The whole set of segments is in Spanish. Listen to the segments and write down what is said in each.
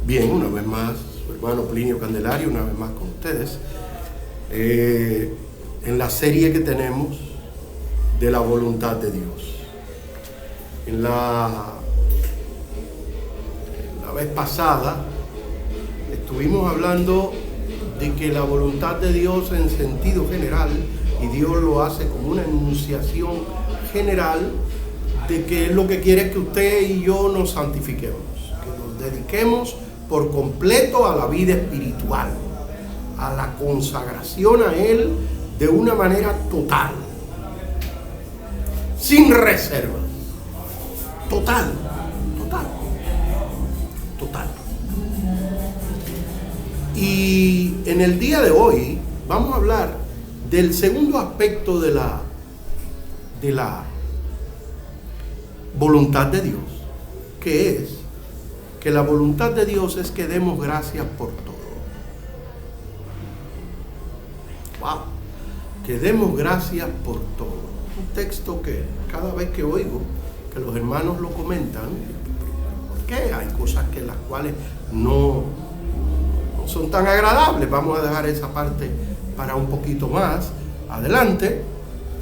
Bien, una vez más, su hermano Plinio Candelario, una vez más con ustedes, en la serie que tenemos de la voluntad de Dios. La vez pasada estuvimos hablando de que la voluntad de Dios en sentido general, y Dios lo hace como una enunciación general, de que lo que quiere es que usted y yo nos santifiquemos, que nos dediquemos por completo a la vida espiritual, a la consagración a Él de una manera total, sin reservas, total. Y en el día de hoy vamos a hablar del segundo aspecto de la voluntad de Dios, que es que la voluntad de Dios es que demos gracias por todo. ¡Wow! Que demos gracias por todo. Un texto que cada vez que oigo que los hermanos lo comentan, ¿por qué? Hay cosas que las cuales no son tan agradables. Vamos a dejar esa parte para un poquito más adelante.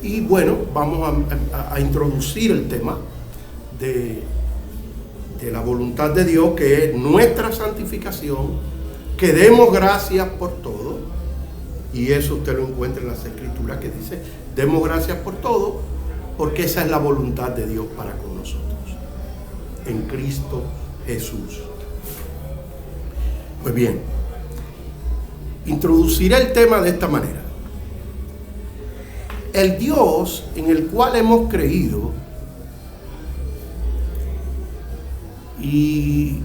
Y bueno, vamos a introducir el tema de la voluntad de Dios, que es nuestra santificación, que demos gracias por todo. Y eso usted lo encuentra en las Escrituras, que dice, demos gracias por todo, porque esa es la voluntad de Dios para con nosotros, en Cristo Jesús. Pues bien, introduciré el tema de esta manera. El Dios en el cual hemos creído, y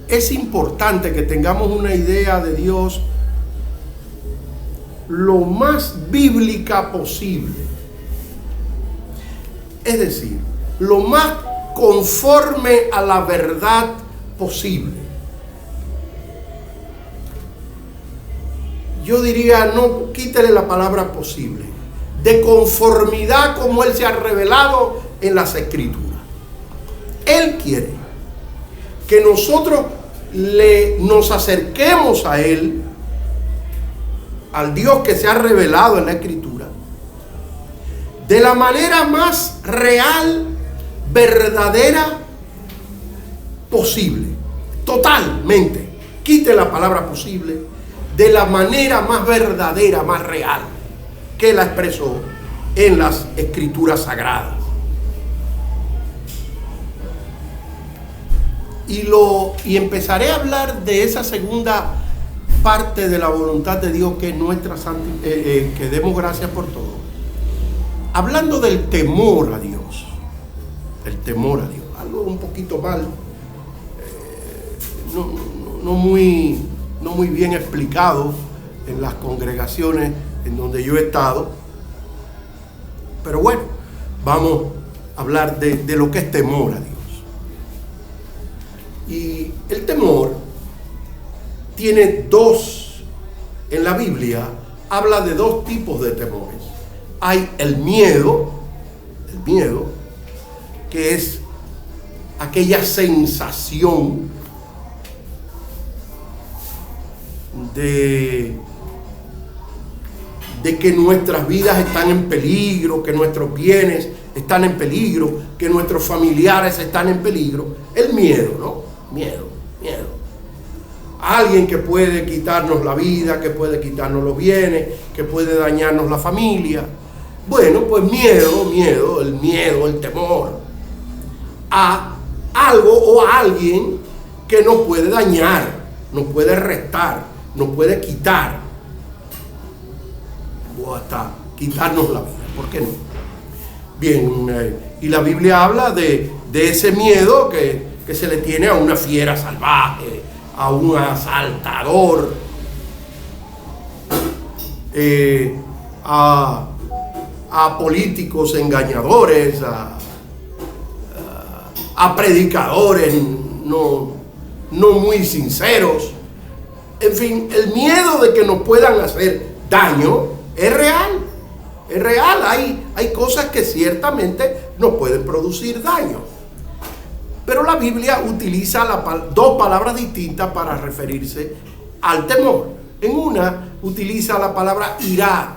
es importante que tengamos una idea de Dios lo más bíblica posible, es decir, lo más conforme a la verdad posible. Yo diría, no quítele la palabra posible, de conformidad como Él se ha revelado en las Escrituras. Él quiere que nosotros nos acerquemos a Él, al Dios que se ha revelado en la Escritura, de la manera más real, verdadera posible, totalmente. Quite la palabra posible, de la manera más verdadera, más real, que Él la expresó en las Escrituras sagradas. Y empezaré a hablar de esa segunda parte de la voluntad de Dios, que es nuestra que demos gracias por todo, hablando del temor a Dios. El temor a Dios, algo un poquito mal, no muy bien explicado en las congregaciones en donde yo he estado, pero bueno, vamos a hablar de lo que es temor a Dios. Y el temor tiene en la Biblia habla de dos tipos de temores. Hay el miedo, que es aquella sensación de que nuestras vidas están en peligro, que nuestros bienes están en peligro, que nuestros familiares están en peligro. El miedo, ¿no? Miedo. Alguien que puede quitarnos la vida, que puede quitarnos los bienes, que puede dañarnos la familia. Bueno, pues el temor a algo o a alguien que nos puede dañar, nos puede restar, nos puede quitar, o hasta quitarnos la vida. ¿Por qué no? Bien, y la Biblia habla de ese miedo que se le tiene a una fiera salvaje, a un asaltador, a políticos engañadores, a predicadores no muy sinceros. En fin, el miedo de que nos puedan hacer daño es real. Hay cosas que ciertamente nos pueden producir daño. Pero la Biblia utiliza dos palabras distintas para referirse al temor. En una utiliza la palabra irá,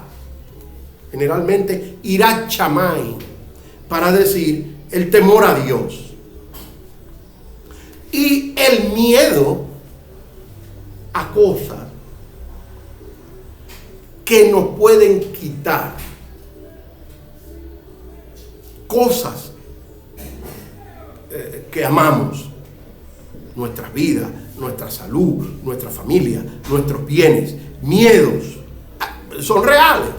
generalmente irá chamay, para decir el temor a Dios. Y el miedo a cosas que nos pueden quitar, cosas que amamos, nuestras vidas, nuestra salud, nuestra familia, nuestros bienes, miedos, son reales.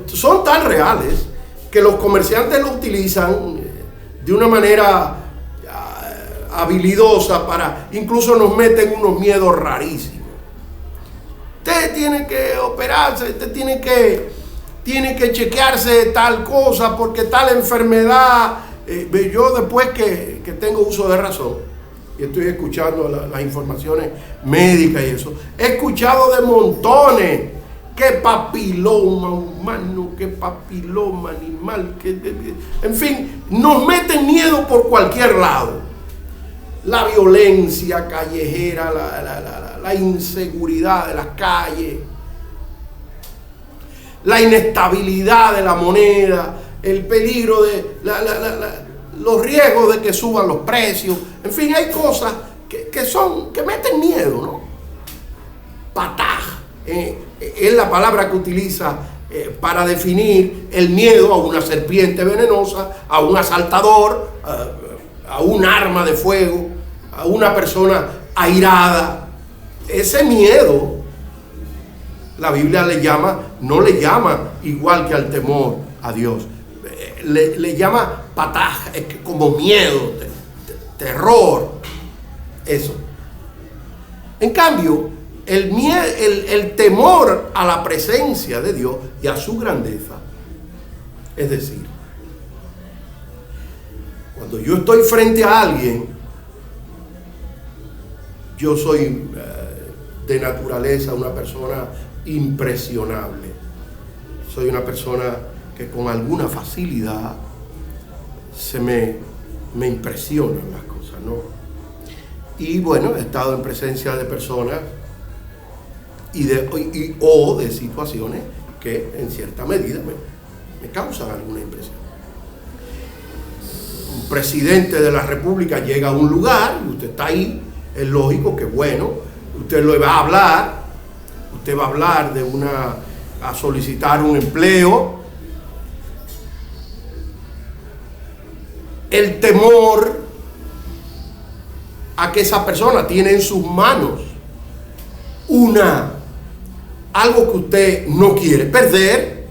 Son tan reales que los comerciantes lo utilizan de una manera habilidosa para, incluso nos meten unos miedos rarísimos. Usted tiene que operarse, usted tiene que chequearse tal cosa porque tal enfermedad. Yo después que tengo uso de razón y estoy escuchando las informaciones médicas y eso, he escuchado de montones que papiloma humano, que papiloma animal, en fin, nos meten miedo por cualquier lado. La violencia callejera, la inseguridad de las calles, la inestabilidad de la moneda, el peligro de los riesgos de que suban los precios. En fin, hay cosas que meten miedo, ¿no? Pataj es la palabra que utiliza para definir el miedo a una serpiente venenosa, a un asaltador, a un arma de fuego, a una persona airada. Ese miedo la Biblia no le llama igual que al temor a Dios. Le llama pataj, como miedo, terror, eso. En cambio, el temor a la presencia de Dios y a su grandeza, es decir, cuando yo estoy frente a alguien, yo soy de naturaleza una persona impresionable. Soy una persona que con alguna facilidad me impresionan las cosas, ¿no? Y bueno, he estado en presencia de personas o de situaciones que en cierta medida me causan alguna impresión. Un presidente de la República llega a un lugar y usted está ahí, es lógico que bueno, usted lo va a hablar, usted va a hablar a solicitar un empleo. El temor a que esa persona tiene en sus manos algo que usted no quiere perder,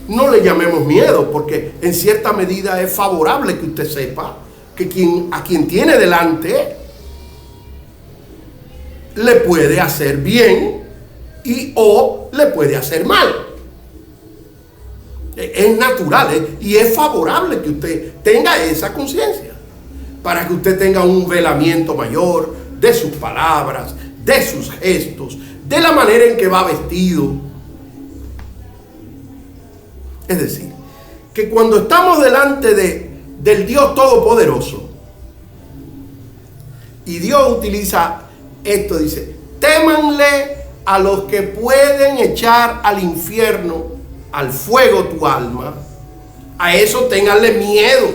no le llamemos miedo, porque en cierta medida es favorable que usted sepa que a quien tiene delante le puede hacer bien o le puede hacer mal. Es natural, y es favorable que usted tenga esa conciencia para que usted tenga un velamiento mayor de sus palabras, de sus gestos, de la manera en que va vestido. Es decir, que cuando estamos delante del Dios Todopoderoso, y Dios utiliza esto, dice, témanle a los que pueden echar al infierno, al fuego tu alma, a eso ténganle miedo.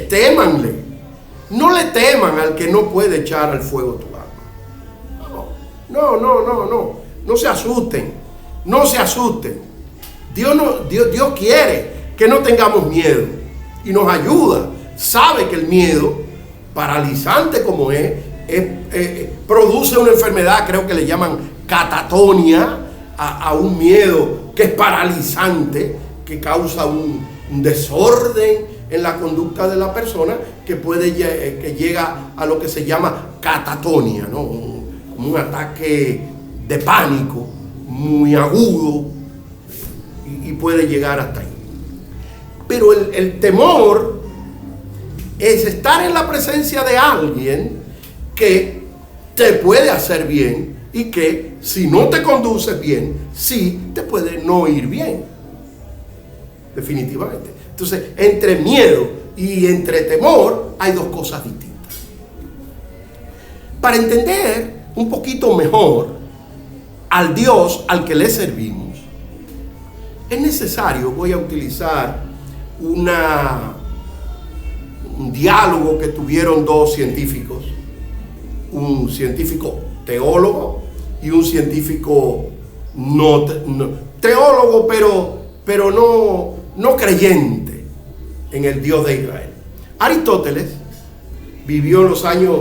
Témanle. No le teman al que no puede echar al fuego tu alma. No se asusten. No se asusten. Dios quiere que no tengamos miedo y nos ayuda. Sabe que el miedo, paralizante como produce una enfermedad, creo que le llaman catatonia, a un miedo que es paralizante, que causa un desorden en la conducta de la persona, que llega a lo que se llama catatonia, ¿no? Un ataque de pánico muy agudo y puede llegar hasta ahí. Pero el temor es estar en la presencia de alguien que te puede hacer bien y que si no te conduces bien, sí te puede no ir bien. definitivamente. Entonces, entre miedo y entre temor hay dos cosas distintas. Para entender un poquito mejor al Dios al que le servimos, es necesario, voy a utilizar un diálogo que tuvieron dos científicos, un científico teólogo y un científico teólogo, pero no creyente en el Dios de Israel. Aristóteles vivió en los años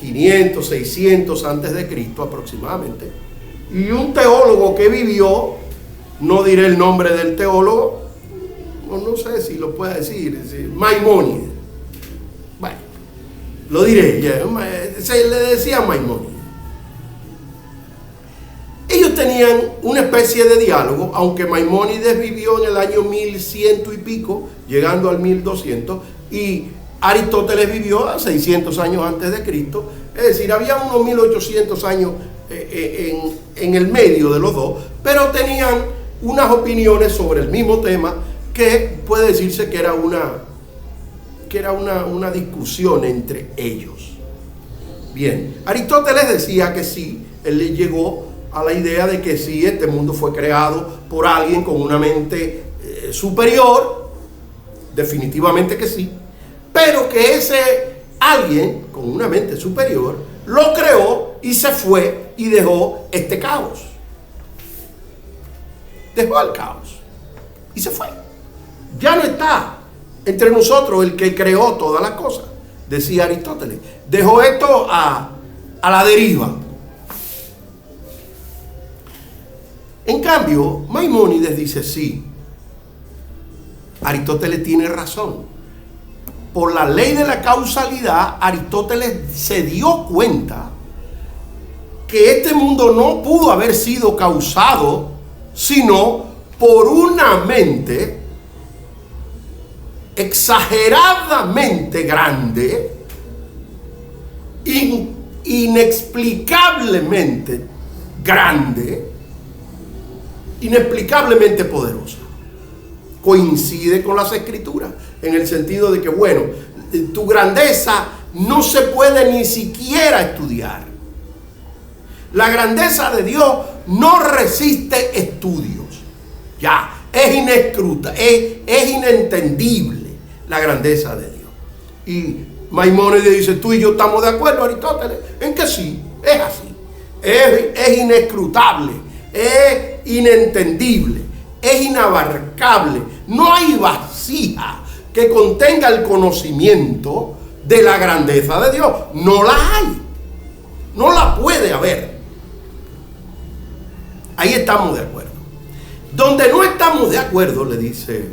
500, 600 antes de Cristo aproximadamente, y un teólogo que vivió, no diré el nombre del teólogo, no sé si lo puede decir, Maimónides. Bueno, lo diré, se le decía Maimónides. Ellos tenían una especie de diálogo, aunque Maimónides vivió en el año 1100 y pico, llegando al 1200, y Aristóteles vivió a 600 años antes de Cristo, es decir, había unos 1800 años en el medio de los dos, pero tenían unas opiniones sobre el mismo tema que puede decirse que era una discusión entre ellos. Bien, Aristóteles decía que sí, él le llegó a la idea de que sí, este mundo fue creado por alguien con una mente superior, definitivamente que sí, pero que ese alguien con una mente superior lo creó y se fue y dejó este caos. Dejó el caos y se fue. Ya no está entre nosotros el que creó todas las cosas, decía Aristóteles. Dejó esto a la deriva. En cambio, Maimónides dice sí, Aristóteles tiene razón. Por la ley de la causalidad, Aristóteles se dio cuenta que este mundo no pudo haber sido causado sino por una mente exageradamente grande, inexplicablemente grande, inexplicablemente poderosa. Coincide con las Escrituras en el sentido de que, bueno, tu grandeza no se puede ni siquiera estudiar. La grandeza de Dios no resiste estudios. Ya, es inescrutable, es inentendible la grandeza de Dios. Y Maimónides dice, tú y yo estamos de acuerdo, Aristóteles, en que sí, es así. Es inescrutable, es inentendible, es inabarcable. No hay vasija que contenga el conocimiento de la grandeza de Dios. No la hay. No la puede haber. Ahí estamos de acuerdo. Donde no estamos de acuerdo, le dice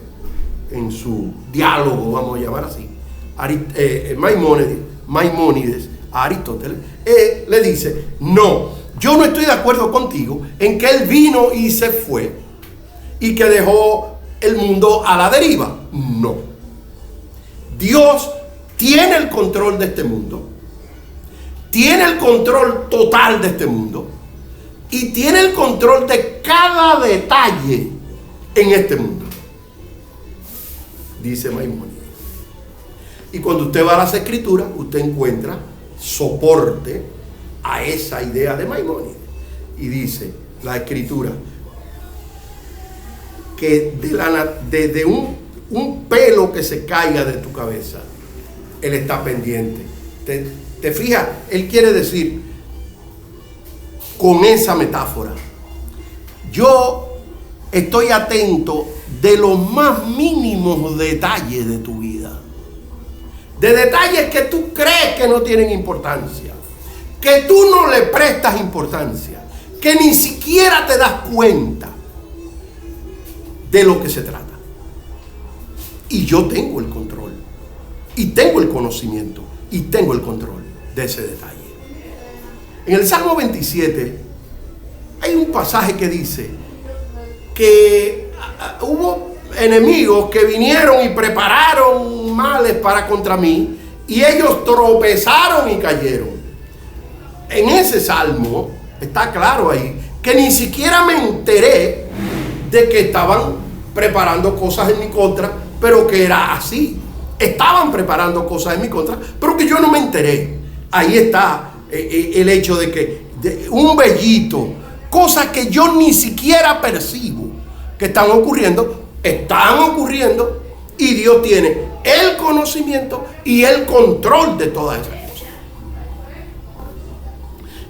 en su diálogo, vamos a llamar así, Maimónides a Aristóteles, le dice, no, yo no estoy de acuerdo contigo en que él vino y se fue y que dejó el mundo a la deriva. No. Dios tiene el control de este mundo, tiene el control total de este mundo y tiene el control de cada detalle en este mundo, dice Maimónides. Y cuando usted va a las Escrituras, usted encuentra soporte a esa idea de Maimónides. Y dice la Escritura que desde un pelo que se caiga de tu cabeza, Él está pendiente. ¿Te fijas? Él quiere decir con esa metáfora, yo estoy atento de los más mínimos detalles de tu vida, de detalles que tú crees que no tienen importancia, que tú no le prestas importancia, que ni siquiera te das cuenta de lo que se trata. Y yo tengo el control, y tengo el conocimiento, y tengo el control de ese detalle. En el Salmo 27 hay un pasaje que dice que hubo enemigos que vinieron y prepararon males para contra mí, y ellos tropezaron y cayeron. En ese salmo está claro ahí que ni siquiera me enteré de que estaban preparando cosas en mi contra, pero que era así. Estaban preparando cosas en mi contra, pero que yo no me enteré. Ahí está el hecho de que un vellito, cosas que yo ni siquiera percibo que están ocurriendo y Dios tiene el conocimiento y el control de todas esas cosas.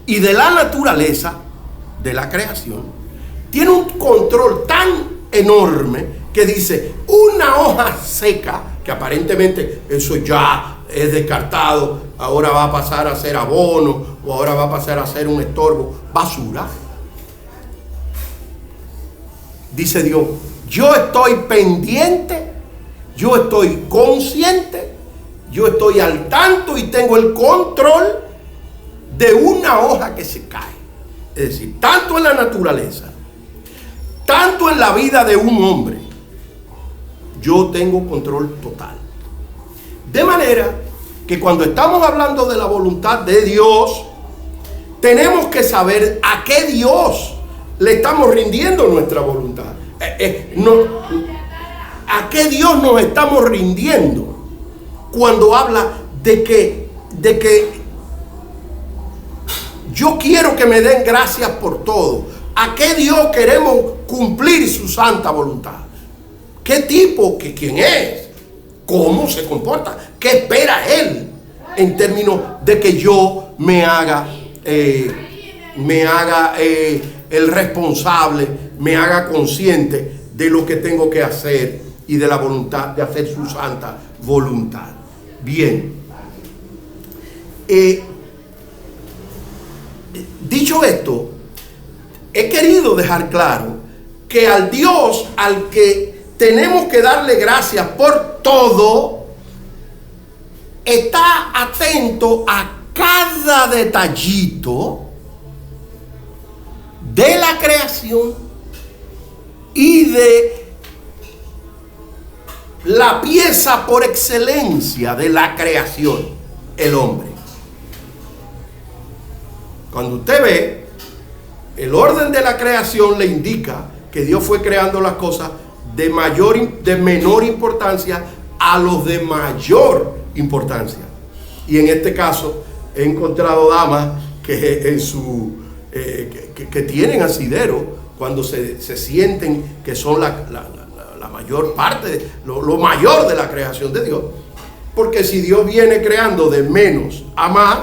Y de la naturaleza, de la creación, tiene un control tan enorme que dice, una hoja seca, que aparentemente eso ya es descartado, ahora va a pasar a ser abono, o ahora va a pasar a ser un estorbo, basura. Dice Dios, yo estoy pendiente, yo estoy consciente, yo estoy al tanto y tengo el control de una hoja que se cae. Es decir, tanto en la naturaleza, tanto en la vida de un hombre, yo tengo control total. De manera que cuando estamos hablando de la voluntad de Dios, tenemos que saber a qué Dios le estamos rindiendo nuestra voluntad. ¿A qué Dios nos estamos rindiendo cuando habla de que yo quiero que me den gracias por todo? ¿A qué Dios queremos cumplir su santa voluntad? ¿Qué tipo? ¿Quién es? ¿Cómo se comporta? ¿Qué espera Él en términos de que yo me haga el responsable, me haga consciente de lo que tengo que hacer y de la voluntad, de hacer su santa voluntad? Bien. Dicho esto, he querido dejar claro que al Dios al que tenemos que darle gracias por todo, está atento a cada detallito de la creación y de la pieza por excelencia de la creación, el hombre. Cuando usted ve, el orden de la creación le indica que Dios fue creando las cosas de menor importancia a los de mayor importancia. Y en este caso he encontrado damas que que tienen asidero cuando se sienten que son la mayor parte, lo mayor de la creación de Dios. Porque si Dios viene creando de menos a más,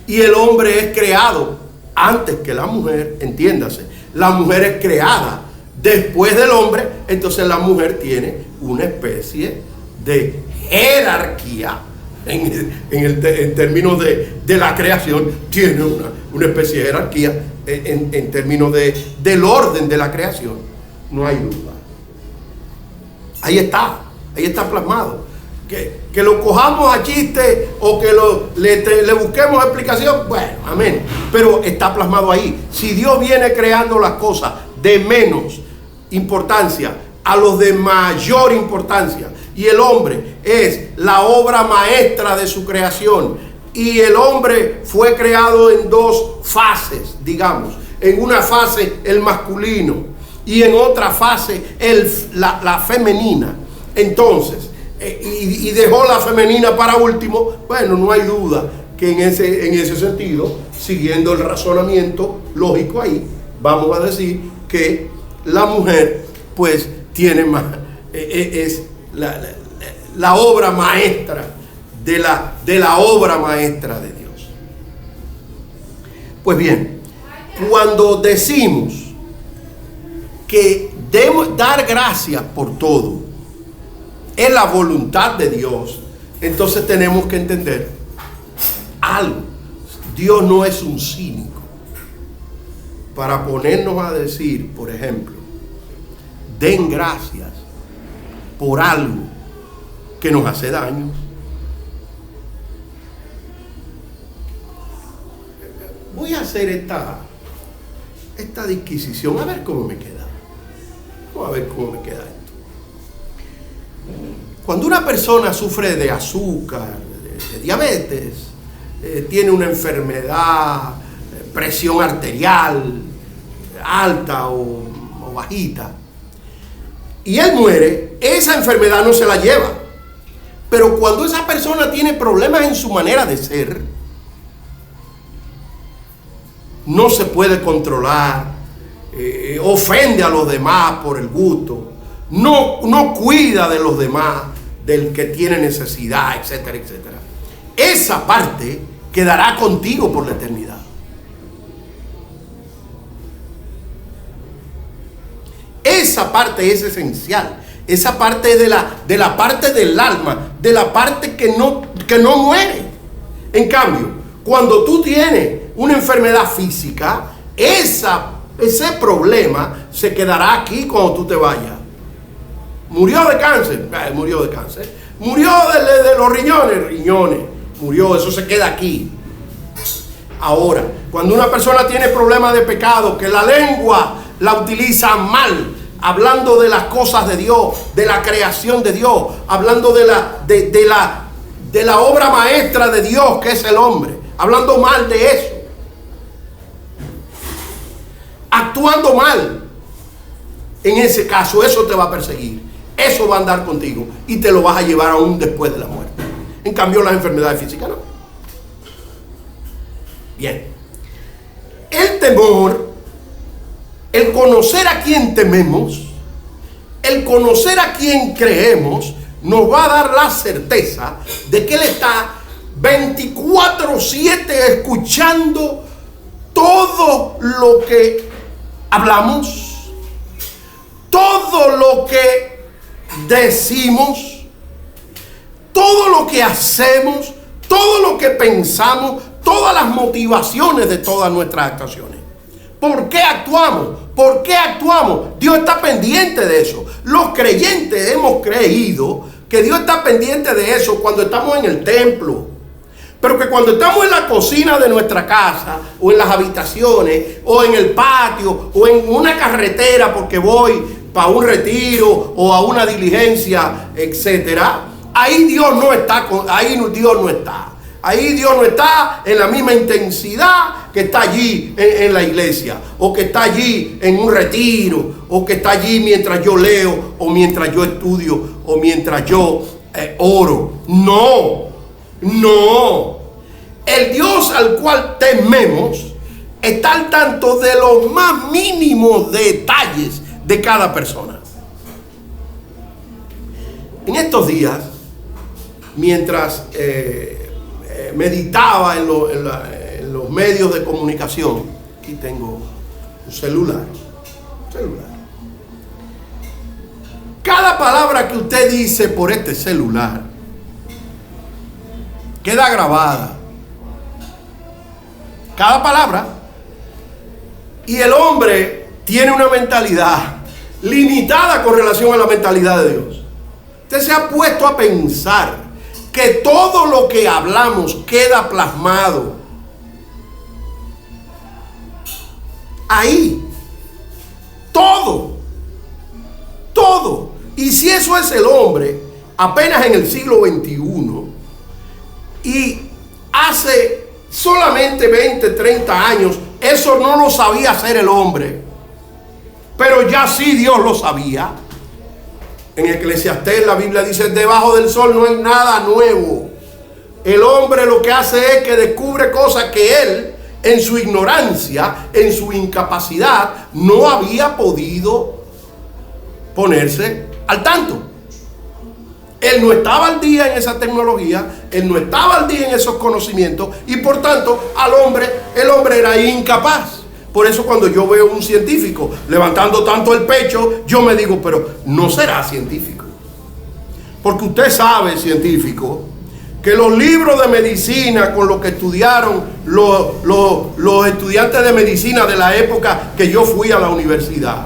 y el hombre es creado antes que la mujer, entiéndase, la mujer es creada después del hombre, entonces la mujer tiene una especie de jerarquía en términos de la creación, tiene una especie de jerarquía en términos del orden de la creación, no hay duda. Ahí está plasmado. Que lo cojamos a chiste o que le busquemos explicación, bueno, amén, pero está plasmado ahí. Si Dios viene creando las cosas de menos importancia a los de mayor importancia, y el hombre es la obra maestra de su creación, y el hombre fue creado en dos fases, digamos, en una fase el masculino y en otra fase la femenina, entonces y dejó la femenina para último, bueno, no hay duda que en ese sentido, siguiendo el razonamiento lógico ahí, vamos a decir que la mujer pues tiene más, es la obra maestra de la obra maestra de Dios. Pues bien, cuando decimos que debemos dar gracias por todo, es la voluntad de Dios, entonces tenemos que entender algo. Dios no es un cínico para ponernos a decir, por ejemplo, den gracias por algo que nos hace daño. Voy a hacer esta disquisición, a ver cómo me queda. Vamos a ver cómo me queda esto. Cuando una persona sufre de azúcar, de diabetes, tiene una enfermedad, presión arterial alta o lo agita, y él muere, esa enfermedad no se la lleva. Pero cuando esa persona tiene problemas en su manera de ser, no se puede controlar, ofende a los demás por el gusto, no cuida de los demás, del que tiene necesidad, etcétera, etcétera. Esa parte quedará contigo por la eternidad. Esa parte es esencial. Esa parte de la parte del alma, de la parte que no muere. En cambio, cuando tú tienes una enfermedad física, ese problema se quedará aquí cuando tú te vayas. Murió de cáncer, murió de cáncer. Murió de los riñones, murió, eso se queda aquí. Ahora, cuando una persona tiene problemas de pecado, que la lengua la utiliza mal, hablando de las cosas de Dios, de la creación de Dios, hablando de la obra maestra de Dios, que es el hombre, hablando mal de eso, actuando mal, en ese caso eso te va a perseguir, eso va a andar contigo y te lo vas a llevar aún después de la muerte. En cambio, las enfermedades físicas no. Bien, el temor, el conocer a quién tememos, el conocer a quién creemos, nos va a dar la certeza de que Él está 24/7 escuchando todo lo que hablamos, todo lo que decimos, todo lo que hacemos, todo lo que pensamos, todas las motivaciones de todas nuestras actuaciones. ¿Por qué actuamos? ¿Por qué actuamos? Dios está pendiente de eso. Los creyentes hemos creído que Dios está pendiente de eso cuando estamos en el templo. Pero que cuando estamos en la cocina de nuestra casa, o en las habitaciones, o en el patio, o en una carretera porque voy para un retiro o a una diligencia, etcétera, ahí Dios no está. Ahí Dios no está. Ahí Dios no está en la misma intensidad que está allí en la iglesia, o que está allí en un retiro, o que está allí mientras yo leo, o mientras yo estudio, o mientras yo oro. No. El Dios al cual tememos está al tanto de los más mínimos detalles de cada persona. En estos días, mientras meditaba en los medios de comunicación, aquí tengo un celular. Cada palabra que usted dice por este celular queda grabada. Cada palabra. Y el hombre tiene una mentalidad limitada con relación a la mentalidad de Dios. Usted se ha puesto a pensar que todo lo que hablamos queda plasmado ahí. Todo. Y si eso es el hombre, apenas en el siglo XXI, y hace solamente 20, 30 años, eso no lo sabía hacer el hombre. Pero ya sí Dios lo sabía. En Eclesiastés la Biblia dice: debajo del sol no hay nada nuevo. El hombre lo que hace es que descubre cosas que él, en su ignorancia, en su incapacidad, no había podido ponerse al tanto. Él no estaba al día en esa tecnología, él no estaba al día en esos conocimientos, y por tanto el hombre era incapaz. Por eso cuando yo veo un científico levantando tanto el pecho, yo me digo, pero no será científico. Porque usted sabe, científico, que los libros de medicina con los que estudiaron los estudiantes de medicina de la época que yo fui a la universidad,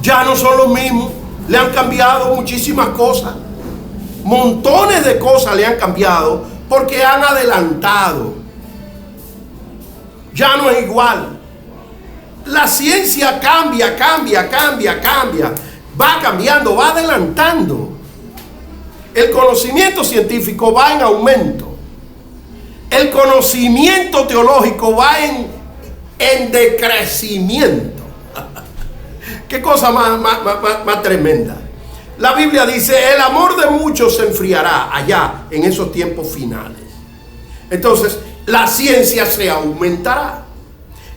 ya no son los mismos. Le han cambiado muchísimas cosas. Montones de cosas le han cambiado porque han adelantado. Ya no es igual. La ciencia cambia. Va cambiando, va adelantando. El conocimiento científico va en aumento. El conocimiento teológico va en decrecimiento. qué cosa más tremenda. La Biblia dice, el amor de muchos se enfriará allá en esos tiempos finales. Entonces, la ciencia se aumentará.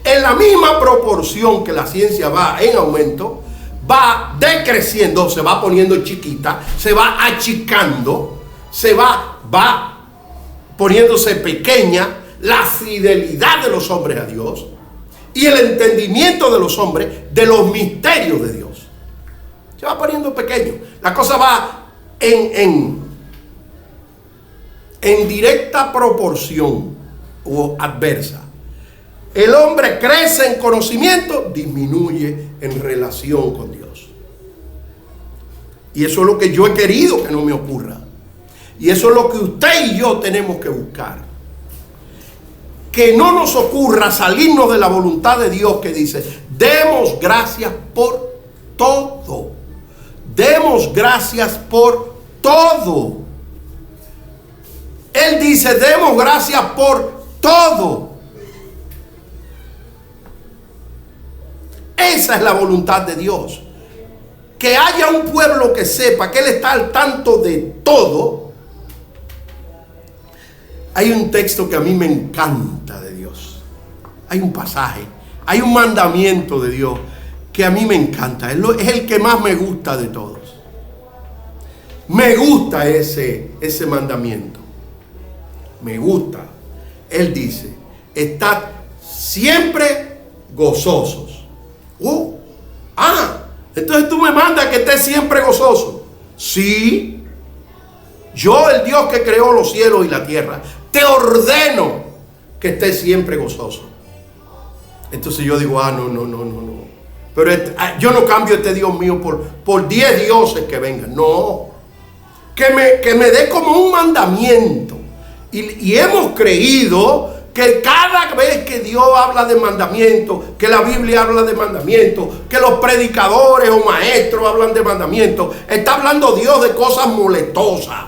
En la misma proporción que la ciencia va en aumento, va decreciendo, se va poniendo chiquita, se va achicando, va poniéndose pequeña la fidelidad de los hombres a Dios y el entendimiento de los hombres de los misterios de Dios. Se va poniendo pequeño. La cosa va en directa proporción o adversa. El hombre crece en conocimiento, disminuye en relación con Dios. Y eso es lo que yo he querido que no me ocurra. Y eso es lo que usted y yo tenemos que buscar. Que no nos ocurra salirnos de la voluntad de Dios, que dice, demos gracias por todo. Demos gracias por todo. Él dice, demos gracias por todo. Esa es la voluntad de Dios. Que haya un pueblo que sepa que Él está al tanto de todo. Hay un texto que a mí me encanta de Dios. Hay un pasaje, hay un mandamiento de Dios que a mí me encanta. Es el que más me gusta de todos. Me gusta ese mandamiento. Me gusta. Él dice, estad siempre gozosos. Entonces tú me mandas que estés siempre gozoso. Sí. Yo, el Dios que creó los cielos y la tierra, te ordeno que estés siempre gozoso. Entonces yo digo, no. Pero yo no cambio este Dios mío por 10 dioses que vengan. No. Que me dé como un mandamiento. Y hemos creído que cada vez que Dios habla de mandamiento, que la Biblia habla de mandamiento, que los predicadores o maestros hablan de mandamiento, está hablando Dios de cosas molestosas.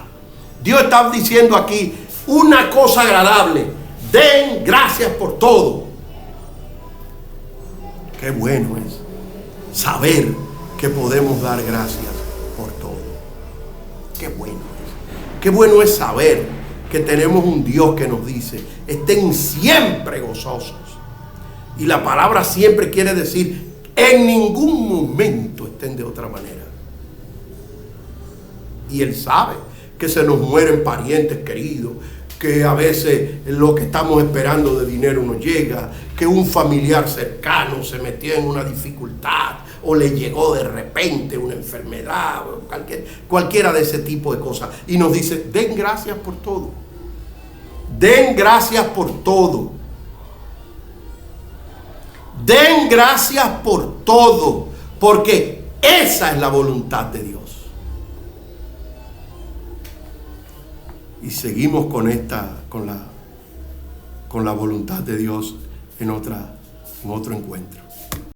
Dios está diciendo aquí una cosa agradable. Den gracias por todo. Qué bueno es saber que podemos dar gracias por todo. Qué bueno es. Qué bueno es saber que tenemos un Dios que nos dice, estén siempre gozosos. Y la palabra siempre quiere decir, en ningún momento estén de otra manera. Y Él sabe que se nos mueren parientes queridos, que a veces lo que estamos esperando de dinero no llega, que un familiar cercano se metió en una dificultad o le llegó de repente una enfermedad, cualquiera de ese tipo de cosas. Y nos dice, den gracias por todo. Den gracias por todo. Den gracias por todo, porque esa es la voluntad de Dios. Y seguimos con la voluntad de Dios en otro encuentro.